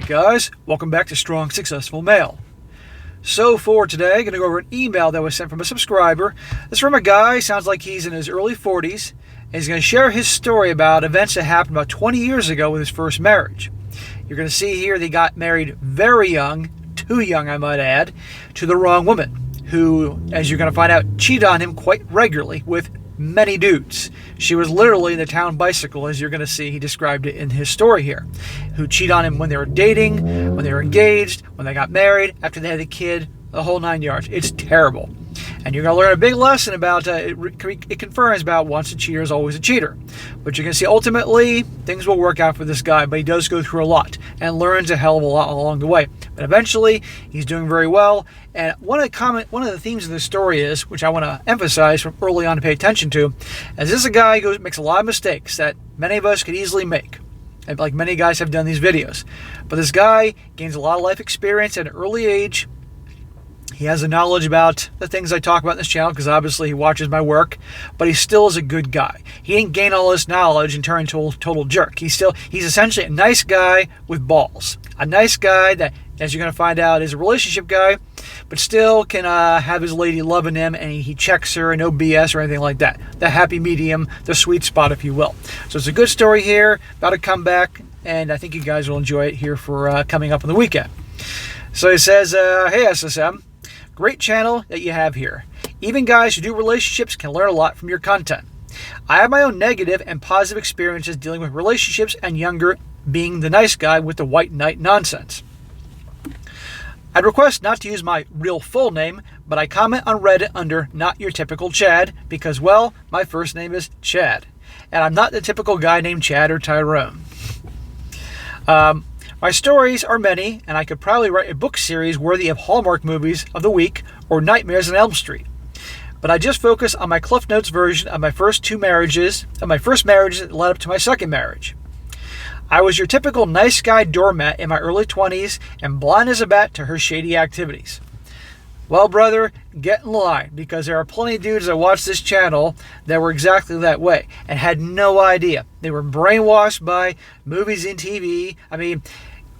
guys, welcome back to Strong Successful Male. So for today, I'm going to go over an email that was sent from a subscriber. This is from a guy, sounds like he's in his early 40s, and he's going to share his story about events that happened about 20 years ago with his first marriage. You're going to see here they got married very young, too young I might add, to the wrong woman, who, as you're going to find out, cheated on him quite regularly with many dudes. She was literally the town bicycle, as you're going to see. He described it in his story here, who cheat on him when they were dating, when they were engaged, when they got married, after they had a kid, the whole 9 yards. It's terrible. And you're going to learn a big lesson about, it confirms about once a cheater is always a cheater. But you're going to see ultimately things will work out for this guy, but he does go through a lot and learns a hell of a lot along the way. But eventually, he's doing very well. And one of the themes of this story is, which I want to emphasize from early on to pay attention to, is this is a guy who makes a lot of mistakes that many of us could easily make. And like many guys have done these videos. But this guy gains a lot of life experience at an early age. He has the knowledge about the things I talk about in this channel because obviously he watches my work, but he still is a good guy. He didn't gain all this knowledge and turn into a total jerk. He's essentially a nice guy with balls. A nice guy that, as you're going to find out, is a relationship guy, but still can have his lady loving him, and he checks her, no BS or anything like that. The happy medium, the sweet spot, if you will. So it's a good story here, about a comeback, and I think you guys will enjoy it here for coming up on the weekend. So he says, hey SSM, great channel that you have here. Even guys who do relationships can learn a lot from your content. I have my own negative and positive experiences dealing with relationships and younger being the nice guy with the white knight nonsense. I'd request not to use my real full name, but I comment on Reddit under Not Your Typical Chad because, well, my first name is Chad. And I'm not the typical guy named Chad or Tyrone. My stories are many, and I could probably write a book series worthy of Hallmark movies of the week or Nightmares on Elm Street. But I just focus on my Cliff Notes version of my first marriages that led up to my second marriage. I was your typical nice guy doormat in my early 20s and blind as a bat to her shady activities. Well, brother, get in line, because there are plenty of dudes that watch this channel that were exactly that way and had no idea. They were brainwashed by movies and TV. I mean,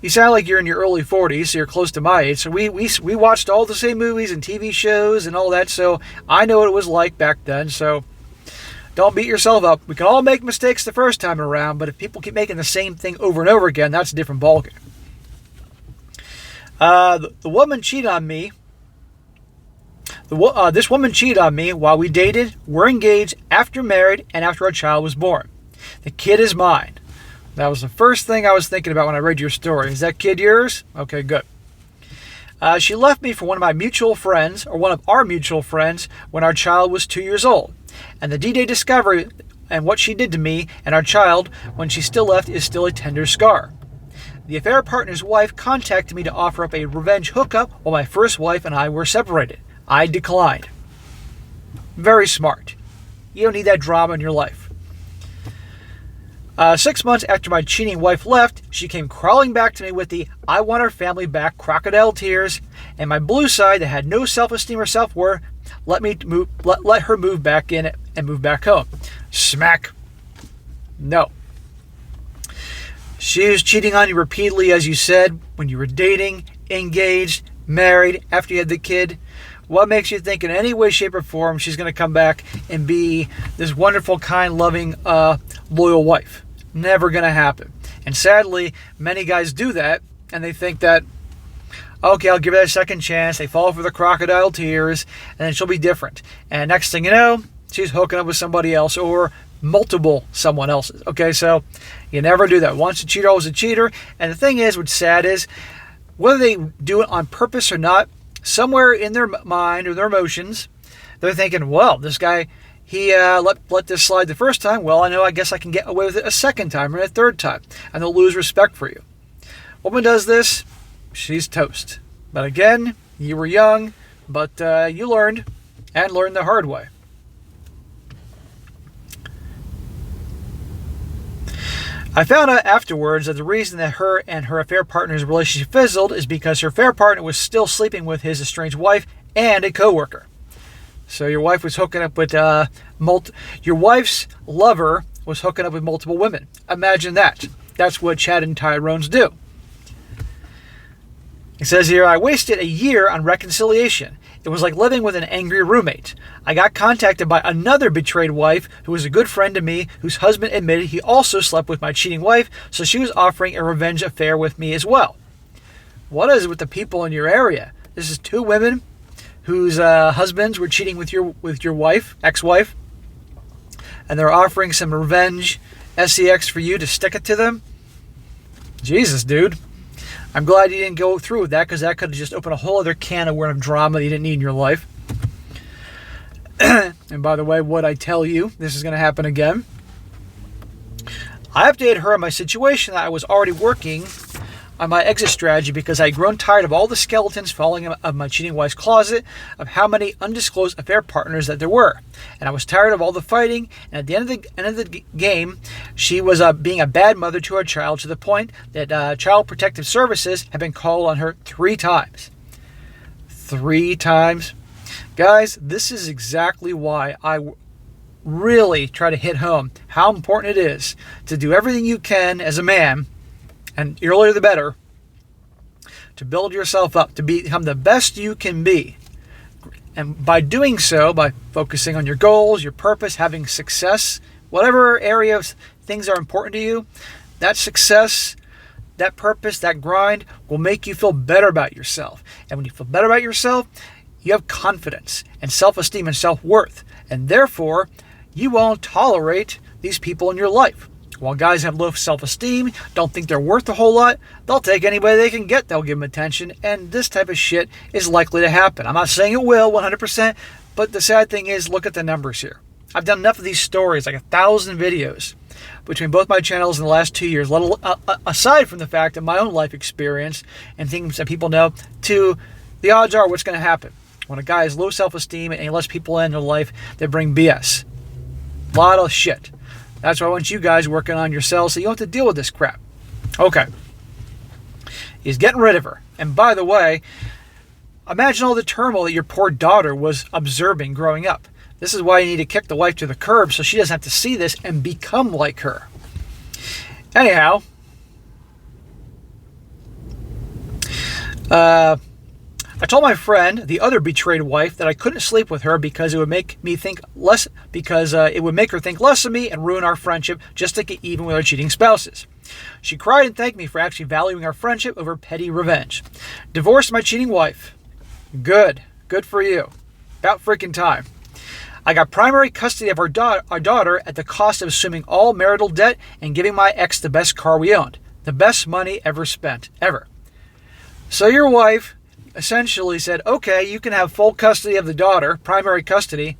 you sound like you're in your early 40s, so you're close to my age. So we watched all the same movies and TV shows and all that, so I know what it was like back then. So don't beat yourself up. We can all make mistakes the first time around, but if people keep making the same thing over and over again, that's a different ballgame. The woman cheated on me. This woman cheated on me while we dated, were engaged, after married, and after our child was born. The kid is mine. That was the first thing I was thinking about when I read your story. Is that kid yours? Okay, good. She left me for one of our mutual friends, when our child was 2 years old. And the D-Day discovery and what she did to me and our child when she still left is still a tender scar. The affair partner's wife contacted me to offer up a revenge hookup while my first wife and I were separated. I declined. Very smart. You don't need that drama in your life. 6 months after my cheating wife left, she came crawling back to me with the I want our family back crocodile tears, and my blue side that had no self-esteem or self-worth let her move back in and move back home. Smack. No. She was cheating on you repeatedly, as you said, when you were dating, engaged, married, after you had the kid. What makes you think in any way, shape, or form she's going to come back and be this wonderful, kind, loving, loyal wife? Never going to happen. And sadly, many guys do that, and they think that, okay, I'll give her that second chance. They fall for the crocodile tears, and then she'll be different. And next thing you know, she's hooking up with somebody else or multiple someone else's. Okay, so you never do that. Once a cheater, always a cheater. And the thing is, what's sad is, whether they do it on purpose or not, somewhere in their mind or their emotions, they're thinking, well, this guy, he let this slide the first time. Well, I guess I can get away with it a second time or a third time. And they'll lose respect for you. Woman does this, she's toast. But again, you were young, but you learned, and learned the hard way. I found out afterwards that the reason that her and her affair partner's relationship fizzled is because her affair partner was still sleeping with his estranged wife and a coworker. So your wife was hooking up with your wife's lover was hooking up with multiple women. Imagine that. That's what Chad and Tyrones do. It says here, I wasted a year on reconciliation. It was like living with an angry roommate. I got contacted by another betrayed wife who was a good friend to me, whose husband admitted he also slept with my cheating wife, so she was offering a revenge affair with me as well. What is it with the people in your area? This is 2 women whose husbands were cheating with your wife, ex-wife, and they're offering some revenge sex for you to stick it to them. Jesus, dude. I'm glad you didn't go through with that, because that could have just opened a whole other can of worm of drama that you didn't need in your life. And by the way, what I tell you, this is going to happen again. I updated her on my situation that I was already working on my exit strategy because I had grown tired of all the skeletons falling out of my cheating wife's closet, of how many undisclosed affair partners that there were. And I was tired of all the fighting, and at the end of the game, she was being a bad mother to our child, to the point that Child Protective Services had been called on her 3 times. 3 times. Guys, this is exactly why I really try to hit home how important it is to do everything you can as a man, and the earlier the better, to build yourself up, to become the best you can be. And by doing so, by focusing on your goals, your purpose, having success, whatever area of things are important to you, that success, that purpose, that grind will make you feel better about yourself. And when you feel better about yourself, you have confidence and self-esteem and self-worth. And therefore, you won't tolerate these people in your life. While guys have low self-esteem, don't think they're worth a whole lot, they'll take anybody they can get, they'll give them attention, and this type of shit is likely to happen. I'm not saying it will 100%, but the sad thing is, look at the numbers here. I've done enough of these stories, like 1,000 videos, between both my channels in the last 2 years, aside from the fact of my own life experience and things that people know, to the odds are what's going to happen. When a guy has low self-esteem and he lets people in their life that bring BS. A lot of shit. That's why I want you guys working on yourselves so you don't have to deal with this crap. Okay. He's getting rid of her. And by the way, imagine all the turmoil that your poor daughter was observing growing up. This is why you need to kick the wife to the curb so she doesn't have to see this and become like her. Anyhow, I told my friend, the other betrayed wife, that I couldn't sleep with her because it would make me think less, because it would make her think less of me and ruin our friendship just to get even with our cheating spouses. She cried and thanked me for actually valuing our friendship over petty revenge. Divorced my cheating wife. Good. Good for you. About freaking time. I got primary custody of our daughter at the cost of assuming all marital debt and giving my ex the best car we owned. The best money ever spent. Ever. So your wife essentially said, okay, you can have full custody of the daughter, primary custody,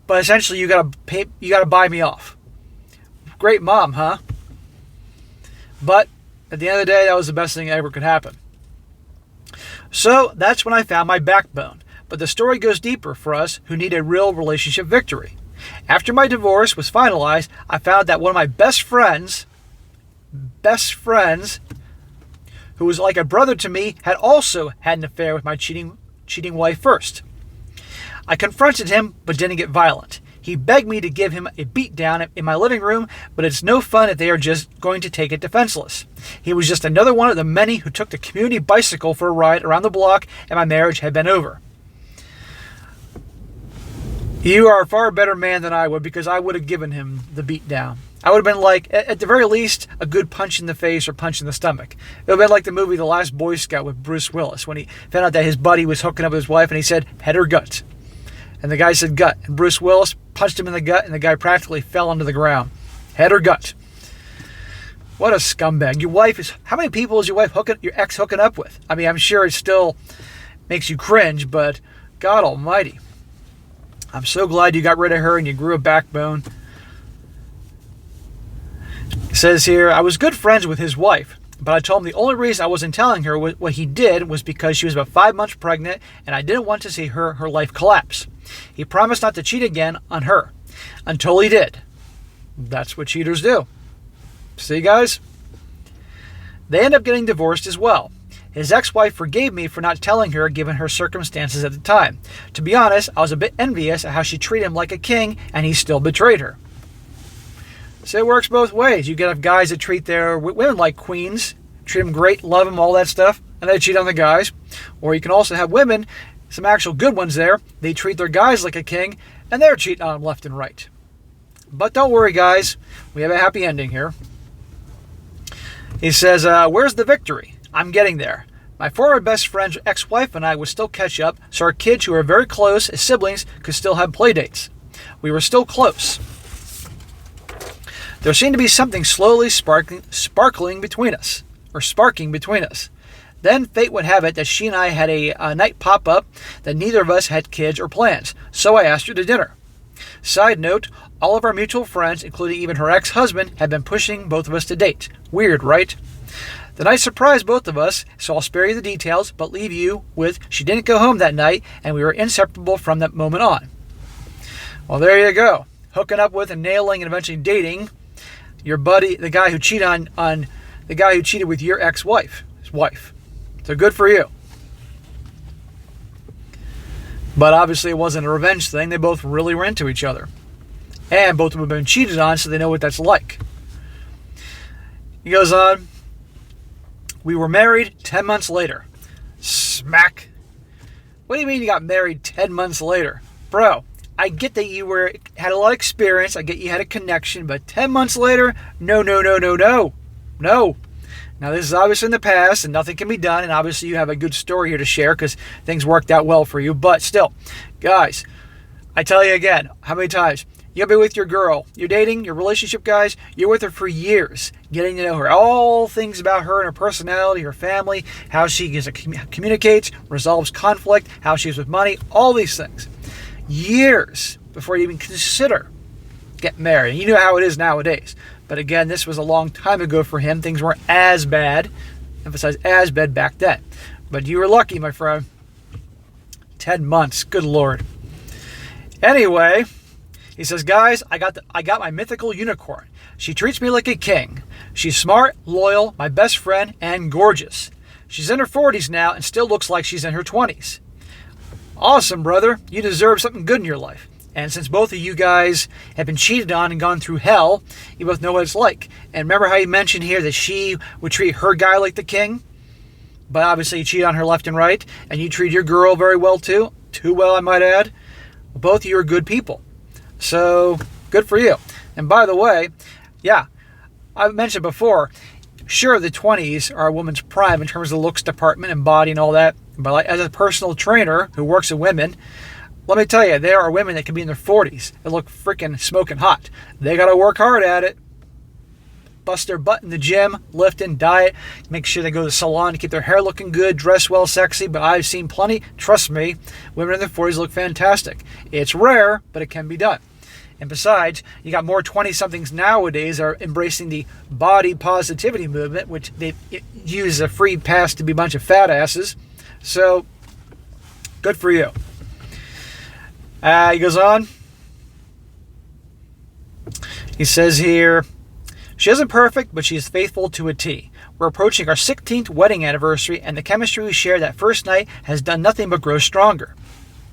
but essentially you gotta buy me off. Great mom, huh? But at the end of the day, that was the best thing that ever could happen. So that's when I found my backbone. But the story goes deeper for us who need a real relationship victory. After my divorce was finalized, I found that one of my best friends, who was like a brother to me, had also had an affair with my cheating wife first. I confronted him, but didn't get violent. He begged me to give him a beat down in my living room, but it's no fun if they are just going to take it defenseless. He was just another one of the many who took the community bicycle for a ride around the block, and my marriage had been over. You are a far better man than I would, because I would have given him the beat down. I would have been like, at the very least, a good punch in the face or punch in the stomach. It would have been like the movie The Last Boy Scout with Bruce Willis, when he found out that his buddy was hooking up with his wife, and he said, head or gut. And the guy said gut. And Bruce Willis punched him in the gut, and the guy practically fell onto the ground. Head or gut. What a scumbag. Your wife is... How many people is your ex hooking up with? I mean, I'm sure it still makes you cringe, but God almighty. I'm so glad you got rid of her and you grew a backbone. It says here, I was good friends with his wife, but I told him the only reason I wasn't telling her what he did was because she was about 5 months pregnant and I didn't want to see her life collapse. He promised not to cheat again on her until he did. That's what cheaters do. See, guys? They end up getting divorced as well. His ex-wife forgave me for not telling her given her circumstances at the time. To be honest, I was a bit envious at how she treated him like a king and he still betrayed her. So it works both ways. You get guys that treat their women like queens, treat them great, love them, all that stuff. and they cheat on the guys. Or you can also have women, some actual good ones there. They treat their guys like a king, and they're cheating on them left and right. But don't worry, guys. We have a happy ending here. He says, where's the victory? I'm getting there. My former best friend's ex-wife and I would still catch up, so our kids who are very close as siblings could still have play dates. We were still close. There seemed to be something slowly sparking between us. Then fate would have it that she and I had a night pop up that neither of us had kids or plans, so I asked her to dinner. Side note, all of our mutual friends, including even her ex-husband, have been pushing both of us to date. Weird, right? The night surprised both of us, so I'll spare you the details, but leave you with she didn't go home that night, and we were inseparable from that moment on. Well, there you go. Hooking up with and nailing and eventually dating your buddy, the guy who cheated on the guy who cheated with your ex-wife, his wife. So good for you. But obviously it wasn't a revenge thing. They both really were into each other. And both of them have been cheated on, so they know what that's like. He goes on, we were married 10 months later. Smack. What do you mean you got married 10 months later? Bro, I get that you had a lot of experience. I get you had a connection, but 10 months later? No. No. Now, this is obviously in the past, and nothing can be done, and obviously you have a good story here to share because things worked out well for you. But still, guys, I tell you again, how many times? You'll be with your girl. You're dating, your relationship, guys. You're with her for years, getting to know her. All things about her and her personality, her family, how she communicates, resolves conflict, how she's with money, all these things. Years before you even consider getting married. You know how it is nowadays. But again, this was a long time ago for him. Things weren't as bad. Emphasize as bad back then. But you were lucky, my friend. 10 months. Good Lord. Anyway, he says, guys, I got my mythical unicorn. She treats me like a king. She's smart, loyal, my best friend, and gorgeous. She's in her 40s now and still looks like she's in her 20s. Awesome, brother. You deserve something good in your life. And since both of you guys have been cheated on and gone through hell, you both know what it's like. And remember how you mentioned here that she would treat her guy like the king? But obviously you cheat on her left and right. And you treat your girl very well too. Too well, I might add. Well, both of you are good people. So, good for you. And by the way, yeah, I've mentioned before, sure, the 20s are a woman's prime in terms of the looks department and body and all that. But like, as a personal trainer who works with women, let me tell you, there are women that can be in their 40s that look freaking smoking hot. They got to work hard at it. Bust their butt in the gym, lift and diet, make sure they go to the salon to keep their hair looking good, dress well, sexy. But I've seen plenty, trust me, women in their 40s look fantastic. It's rare, but it can be done. And besides, you got more 20-somethings nowadays are embracing the body positivity movement, which they use a free pass to be a bunch of fat asses. So, good for you. He goes on. He says here, she isn't perfect, but she is faithful to a T. We're approaching our 16th wedding anniversary, and the chemistry we shared that first night has done nothing but grow stronger.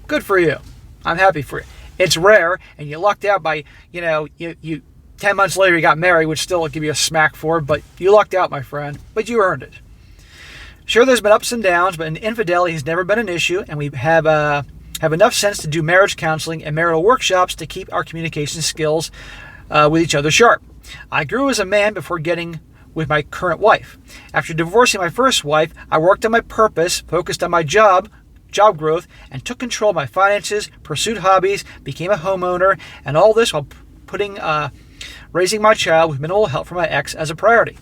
Good for you. I'm happy for you. It's rare, and you lucked out by, you 10 months later you got married, which still will give you a smack for, but you lucked out, my friend. But you earned it. Sure, there's been ups and downs, but infidelity has never been an issue, and we have enough sense to do marriage counseling and marital workshops to keep our communication skills with each other sharp. I grew as a man before getting with my current wife. After divorcing my first wife, I worked on my purpose, focused on my job growth, and took control of my finances, pursued hobbies, became a homeowner, and all this while putting raising my child with minimal help from my ex as a priority.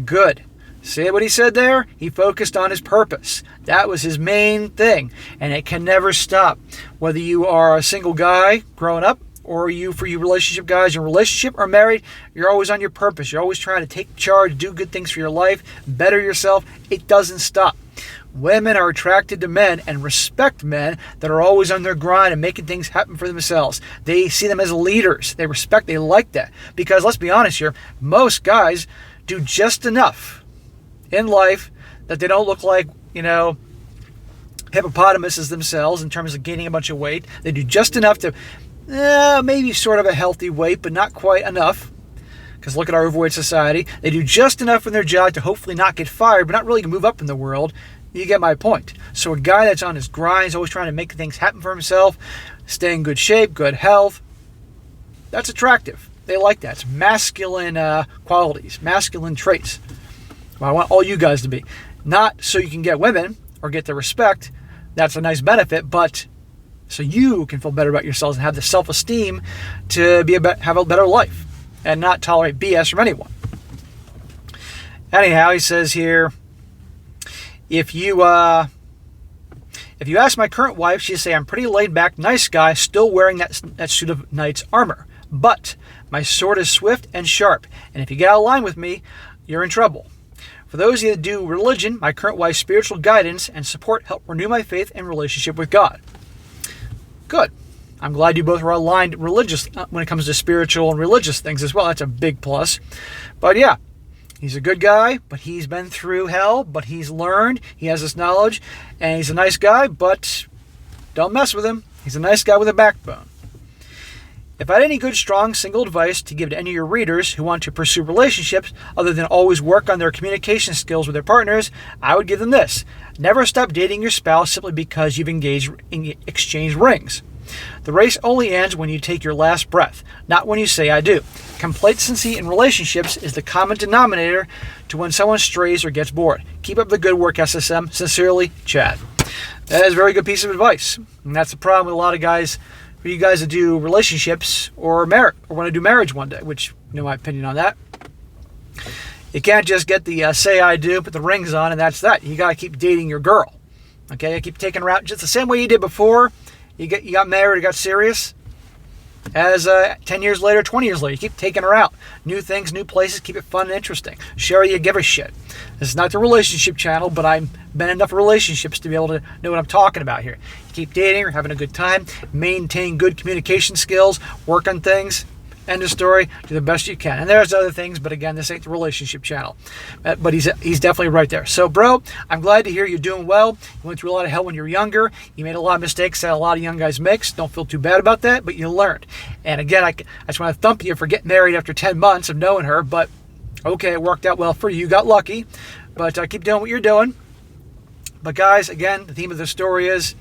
Good. See what he said there? He focused on his purpose. That was his main thing, and it can never stop. Whether you are a single guy growing up, or for you relationship guys in a relationship or married, you're always on your purpose. You're always trying to take charge, do good things for your life, better yourself. It doesn't stop. Women are attracted to men and respect men that are always on their grind and making things happen for themselves. They see them as leaders. They like that. Because let's be honest here, most guys do just enough in life that they don't look like, hippopotamuses themselves in terms of gaining a bunch of weight. They do just enough to maybe sort of a healthy weight, but not quite enough. Because look at our overweight society. They do just enough in their job to hopefully not get fired, but not really move up in the world. You get my point. So a guy that's on his grind, is always trying to make things happen for himself, stay in good shape, good health, that's attractive. They like that. It's masculine qualities, masculine traits. Well, I want all you guys to be. Not so you can get women or get the respect. That's a nice benefit, but so you can feel better about yourselves and have the self-esteem to have a better life and not tolerate BS from anyone. Anyhow, he says here, if you ask my current wife, she'd say I'm pretty laid-back, nice guy, still wearing that suit of knight's armor. But my sword is swift and sharp, and if you get out of line with me, you're in trouble. For those of you that do religion, my current wife's spiritual guidance and support help renew my faith and relationship with God. Good. I'm glad you both are aligned religious when it comes to spiritual and religious things as well. That's a big plus. But yeah, he's a good guy, but he's been through hell, but he's learned, he has this knowledge, and he's a nice guy, but don't mess with him. He's a nice guy with a backbone. If I had any good, strong, single advice to give to any of your readers who want to pursue relationships other than always work on their communication skills with their partners, I would give them this. Never stop dating your spouse simply because you've exchanged rings. The race only ends when you take your last breath, not when you say I do. Complacency in relationships is the common denominator to when someone strays or gets bored. Keep up the good work, SSM. Sincerely, Chad. That is a very good piece of advice. And that's the problem with a lot of guys, for you guys that do relationships or want to do marriage one day, which you know my opinion on that. You can't just get the say I do, put the rings on, and that's that. You got to keep dating your girl. Okay, you keep taking her out just the same way you did before. You got married, you got serious. As 10 years later, 20 years later, you keep taking her out. New things, new places, keep it fun and interesting. Share you give a shit. This is not the relationship channel, but I've been in enough relationships to be able to know what I'm talking about here. You keep dating her, having a good time, maintain good communication skills, work on things. End of story. Do the best you can. And there's other things, but again, this ain't the relationship channel. But he's definitely right there. So, bro, I'm glad to hear you're doing well. You went through a lot of hell when you were younger. You made a lot of mistakes that a lot of young guys make. Don't feel too bad about that, but you learned. And again, I just want to thump you for getting married after 10 months of knowing her. But okay, it worked out well for you. You got lucky. But keep doing what you're doing. But guys, again, the theme of the story is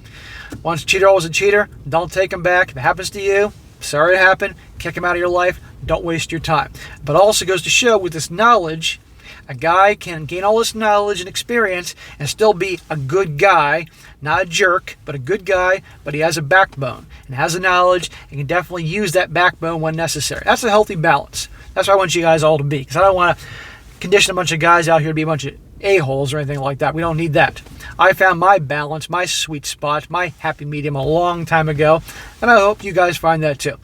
once a cheater, always a cheater. Don't take him back. If it happens to you, sorry it happened. Kick him out of your life. Don't waste your time. But also goes to show with this knowledge, a guy can gain all this knowledge and experience and still be a good guy, not a jerk, but a good guy, but he has a backbone and has the knowledge and can definitely use that backbone when necessary. That's a healthy balance. That's what I want you guys all to be, because I don't want to condition a bunch of guys out here to be a bunch of a-holes or anything like that. We don't need that. I found my balance, my sweet spot, my happy medium a long time ago, and I hope you guys find that too.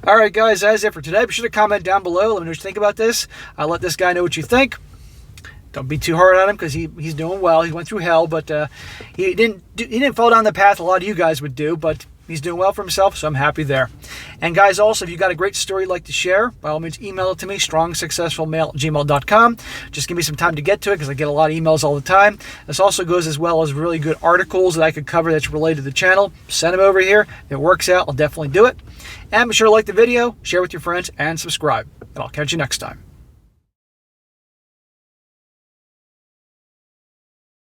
All right, guys, that's it for today. Be sure to comment down below. Let me know what you think about this. I'll let this guy know what you think. Don't be too hard on him because he's doing well. He went through hell, but he didn't fall down the path a lot of you guys would do, but he's doing well for himself, so I'm happy there. And guys, also, if you've got a great story you'd like to share, by all means, email it to me, strongsuccessfulmale@gmail.com. Just give me some time to get to it because I get a lot of emails all the time. This also goes as well as really good articles that I could cover that's related to the channel. Send them over here. If it works out, I'll definitely do it. And be sure to like the video, share with your friends, and subscribe. And I'll catch you next time.